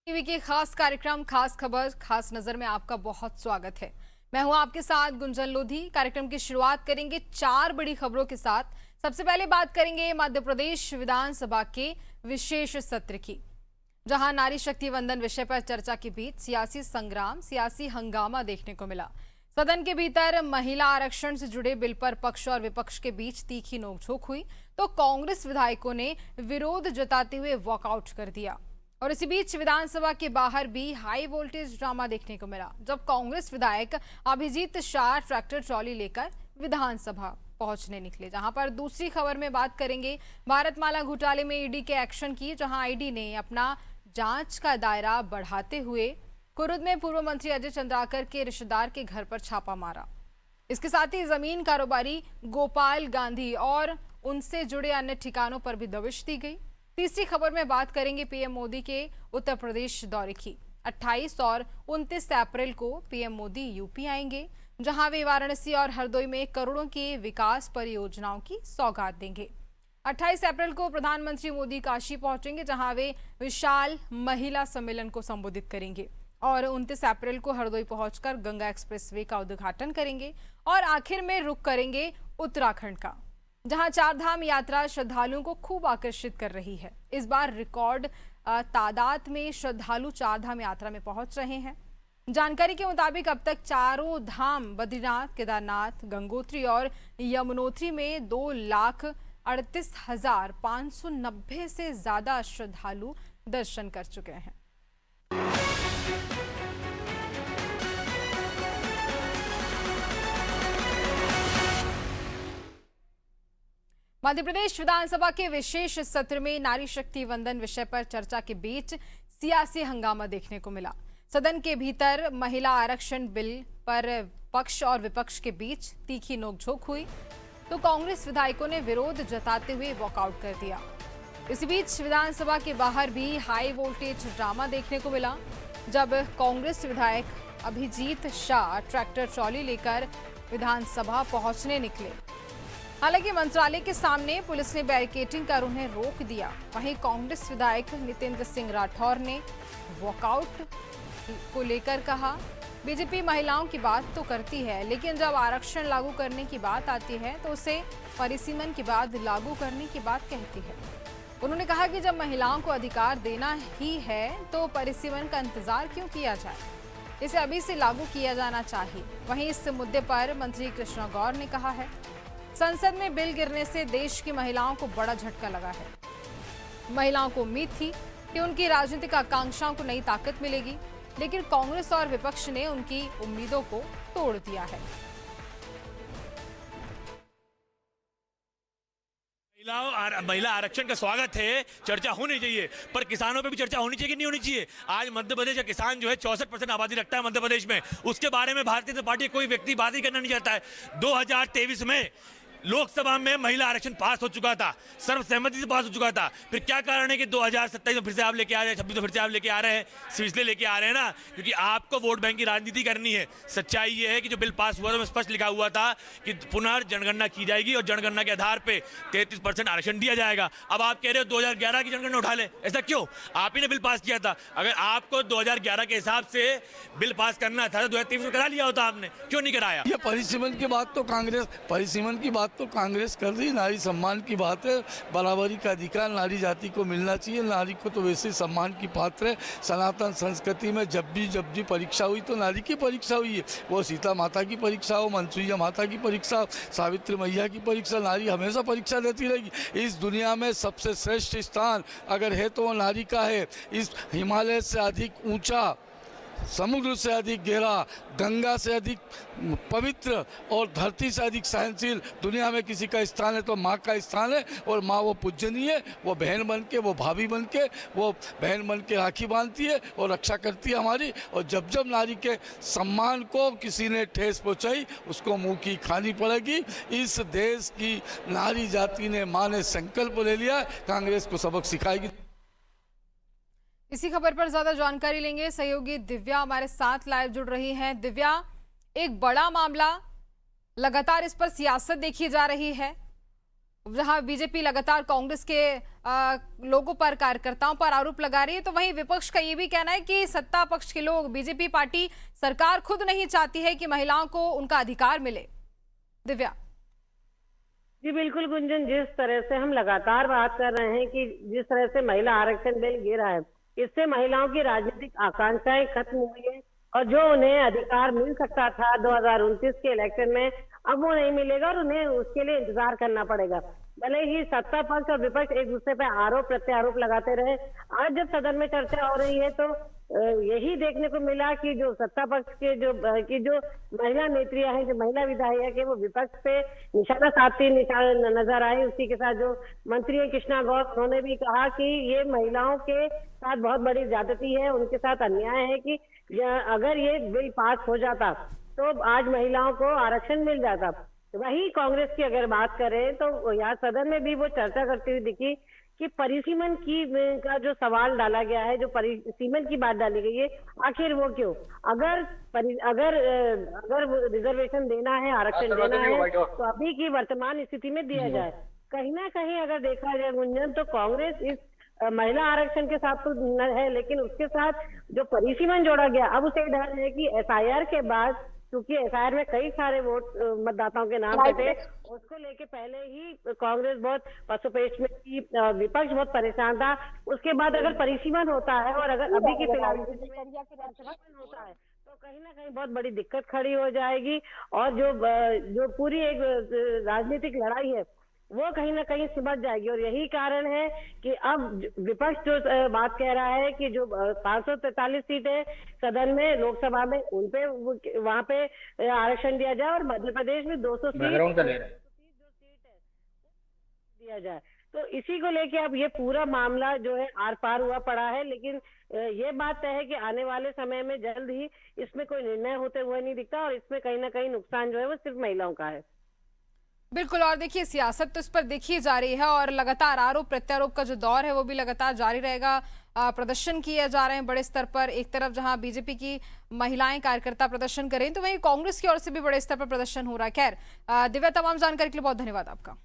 TV के खास कार्यक्रम खास खबर खास नजर में आपका बहुत स्वागत है। मैं हूं आपके साथ गुंजन लोधी। कार्यक्रम की शुरुआत करेंगे 4 बड़ी खबरों के साथ। सबसे पहले बात करेंगे मध्य प्रदेश विधानसभा के विशेष सत्र की, जहां नारी शक्ति वंदन विषय पर चर्चा के बीच सियासी संग्राम, सियासी हंगामा देखने को मिला। सदन के भीतर महिला आरक्षण से जुड़े बिल पर पक्ष और विपक्ष के बीच तीखी नोकझोंक हुई तो कांग्रेस विधायकों ने विरोध जताते हुए वॉकआउट कर दिया। और इसी बीच विधानसभा के बाहर भी हाई वोल्टेज ड्रामा देखने को मिला, जब कांग्रेस विधायक अभिजीत शाह ट्रैक्टर ट्रॉली लेकर विधानसभा पहुंचने निकले। जहां पर दूसरी खबर में बात करेंगे भारतमाला घोटाले में ईडी के एक्शन की, जहां ईडी ने अपना जांच का दायरा बढ़ाते हुए कुरुद में पूर्व मंत्री अजय चंद्राकर के रिश्तेदार के घर पर छापा मारा। इसके साथ ही जमीन कारोबारी गोपाल गांधी और उनसे जुड़े अन्य ठिकानों पर भी दबिश दी गई। तीसरी खबर में बात करेंगे पीएम मोदी के उत्तर प्रदेश दौरे की। 28 और 29 अप्रैल को पीएम मोदी यूपी आएंगे, जहां वे वाराणसी और हरदोई में करोड़ों के विकास परियोजनाओं की सौगात देंगे। 28 अप्रैल को प्रधानमंत्री मोदी काशी पहुंचेंगे, जहां वे विशाल महिला सम्मेलन को संबोधित करेंगे। और 29 अप्रैल को हरदोई पहुंचकर गंगा एक्सप्रेसवे का उद्घाटन करेंगे। और आखिर में रुख करेंगे उत्तराखंड का, जहां चारधाम यात्रा श्रद्धालुओं को खूब आकर्षित कर रही है। इस बार रिकॉर्ड तादाद में श्रद्धालु चारधाम यात्रा में पहुंच रहे हैं। जानकारी के मुताबिक अब तक चारों धाम बद्रीनाथ, केदारनाथ, गंगोत्री और यमुनोत्री में 2,38,590 से ज्यादा श्रद्धालु दर्शन कर चुके हैं। मध्य प्रदेश विधानसभा के विशेष सत्र में नारी शक्ति वंदन विषय पर चर्चा के बीच सियासी हंगामा देखने को मिला। सदन के भीतर महिला आरक्षण बिल पर पक्ष और विपक्ष के बीच तीखी नोकझोंक हुई तो कांग्रेस विधायकों ने विरोध जताते हुए वॉकआउट कर दिया। इसी बीच विधानसभा के बाहर भी हाई वोल्टेज ड्रामा देखने को मिला, जब कांग्रेस विधायक अभिजीत शाह ट्रैक्टर ट्रॉली लेकर विधानसभा पहुंचने निकले। हालांकि मंत्रालय के सामने पुलिस ने बैरिकेडिंग कर उन्हें रोक दिया। वहीं कांग्रेस विधायक नितेंद्र सिंह राठौर ने वॉकआउट को लेकर कहा, बीजेपी महिलाओं की बात तो करती है, लेकिन जब आरक्षण लागू करने की बात आती है तो उसे परिसीमन के बाद लागू करने की बात कहती है। उन्होंने कहा कि जब महिलाओं को अधिकार देना ही है तो परिसीमन का इंतजार क्यों किया जाए, इसे अभी से लागू किया जाना चाहिए। वहीं इस मुद्दे पर मंत्री कृष्णा गौर ने कहा है, संसद में बिल गिरने से देश की महिलाओं को बड़ा झटका लगा है। महिलाओं को उम्मीद थी कि उनकी राजनीतिक आकांक्षाओं को नई ताकत मिलेगी, लेकिन कांग्रेस और विपक्ष ने उनकी उम्मीदों को तोड़ दिया है। महिला आरक्षण का स्वागत है, चर्चा होनी चाहिए, पर किसानों पे भी चर्चा होनी चाहिए कि नहीं होनी चाहिए। आज मध्य प्रदेश का किसान जो है 64% आबादी रखता है मध्य प्रदेश में, उसके बारे में भारतीय जनता पार्टी कोई व्यक्ति बात ही करना नहीं चाहता है। 2023 में लोकसभा में महिला आरक्षण पास हो चुका था, सर्वसहमति से पास हो चुका था। फिर क्या कारण है कि 2027 में फिर से आप लेके आ रहे हैं, 26 में फिर से आप लेके आ रहे हैं? सिर्फ इसलिए लेके आ रहे हैं ना क्योंकि आपको वोट बैंक की राजनीति करनी है। सच्चाई ये है कि जो बिल पास हुआ था उसमें स्पष्ट लिखा हुआ था कि पुनर्जनगणना की जाएगी और जनगणना के आधार पर 33% आरक्षण दिया जाएगा। अब आप कह रहे हो 2011 की जनगणना उठा ले, ऐसा क्यों? आप ही ने बिल पास किया था। अगर आपको 2011 के हिसाब से बिल पास करना था तो 2023 में करा लिया होता, आपने क्यों नहीं कराया? ये परिसीमन की बात तो कांग्रेस कर रही, नारी सम्मान की बात है, बराबरी का अधिकार नारी जाति को मिलना चाहिए। नारी को तो वैसे सम्मान की पात्र है। सनातन संस्कृति में जब भी परीक्षा हुई तो नारी की परीक्षा हुई है। वो सीता माता की परीक्षा हो, मनसुइया माता की परीक्षा हो, सावित्री मैया की परीक्षा, नारी हमेशा परीक्षा देती रहेगी। इस दुनिया में सबसे श्रेष्ठ स्थान अगर है तो वो नारी का है। इस हिमालय से अधिक ऊंचा, समुद्र से अधिक गहरा, गंगा से अधिक पवित्र और धरती से अधिक सहनशील दुनिया में किसी का स्थान है तो माँ का स्थान है। और माँ वो पूजनीय है, वो बहन बन के, वो भाभी बन के, वो बहन बन के राखी बांधती है और रक्षा करती है हमारी। और जब जब नारी के सम्मान को किसी ने ठेस पहुँचाई उसको मुँह की खानी पड़ेगी। इस देश की नारी जाति ने, माँ ने संकल्प ले लिया, कांग्रेस को सबक सिखाएगी। इसी खबर पर ज्यादा जानकारी लेंगे, सहयोगी दिव्या हमारे साथ लाइव जुड़ रही हैं। दिव्या, एक बड़ा मामला, लगातार इस पर सियासत देखी जा रही है जहां बीजेपी लगातार कांग्रेस के लोगों पर, कार्यकर्ताओं पर आरोप लगा रही है, तो वहीं विपक्ष का ये भी कहना है कि सत्ता पक्ष के लोग, बीजेपी पार्टी सरकार खुद नहीं चाहती है कि महिलाओं को उनका अधिकार मिले। दिव्या जी बिल्कुल गुंजन, जिस तरह से हम लगातार बात कर रहे हैं कि जिस तरह से महिला आरक्षण बिल गिरा है, इससे महिलाओं की राजनीतिक आकांक्षाएं खत्म हुई है और जो उन्हें अधिकार मिल सकता था 2029 के इलेक्शन में, अब वो नहीं मिलेगा और उन्हें उसके लिए इंतजार करना पड़ेगा। भले ही सत्ता पक्ष और विपक्ष एक दूसरे पे आरोप प्रत्यारोप लगाते रहे, आज जब सदन में चर्चा हो रही है तो यही देखने को मिला कि जो सत्ता पक्ष के जो महिला नेत्रियां हैं, जो महिला विधायक है, वो विपक्ष पे निशाना साधती नजर आई। उसी के साथ जो मंत्री है कृष्णा गौर, उन्होंने भी कहा कि ये महिलाओं के साथ बहुत बड़ी ज्यादती है, उनके साथ अन्याय है कि अगर ये बिल पास हो जाता तो आज महिलाओं को आरक्षण मिल जाता। वही कांग्रेस की अगर बात करें तो यहाँ सदन में भी वो चर्चा करती हुई दिखी कि परिसीमन का जो सवाल डाला गया है, जो परिसीमन की बात डाली गई है, आखिर वो क्यों? अगर रिजर्वेशन देना है, आरक्षण देना है तो अभी की वर्तमान स्थिति में दिया जाए। कहीं ना कहीं अगर देखा जाए गुंजन, तो कांग्रेस इस महिला आरक्षण के साथ तो न है, लेकिन उसके साथ जो परिसीमन जोड़ा गया, अब उसे डर है कि एसआईआर के बाद, क्योंकि एसआईआर में कई सारे वोट मतदाताओं के नाम पे थे, उसको लेके पहले ही कांग्रेस बहुत पसोपेश में थी, विपक्ष बहुत परेशान था। उसके बाद अगर परिसीमन होता है और अगर अभी की फिलहाल होता है तो कहीं ना कहीं बहुत बड़ी दिक्कत खड़ी हो जाएगी और जो पूरी एक राजनीतिक लड़ाई है वो कहीं ना कहीं सिमट जाएगी। और यही कारण है कि अब विपक्ष जो बात कह रहा है कि जो 543 सीटें सदन में, लोकसभा में, उन पे वहां पे आरक्षण दिया जाए और मध्य प्रदेश में 200 सीट दिया जाए। तो इसी को लेके अब ये पूरा मामला जो है आर पार हुआ पड़ा है। लेकिन ये बात तय है कि आने वाले समय में जल्द ही इसमें कोई निर्णय होते हुए नहीं दिखता और इसमें कहीं ना कहीं नुकसान जो है वो सिर्फ महिलाओं का है। बिल्कुल, और देखिए सियासत तो इस पर देखी जा रही है और लगातार आरोप प्रत्यारोप का जो दौर है वो भी लगातार जारी रहेगा। प्रदर्शन किए जा रहे हैं बड़े स्तर पर, एक तरफ जहां बीजेपी की महिलाएं कार्यकर्ता प्रदर्शन करें तो वहीं कांग्रेस की ओर से भी बड़े स्तर पर प्रदर्शन हो रहा है। खैर दिव्या, तमाम जानकारी के लिए बहुत धन्यवाद आपका।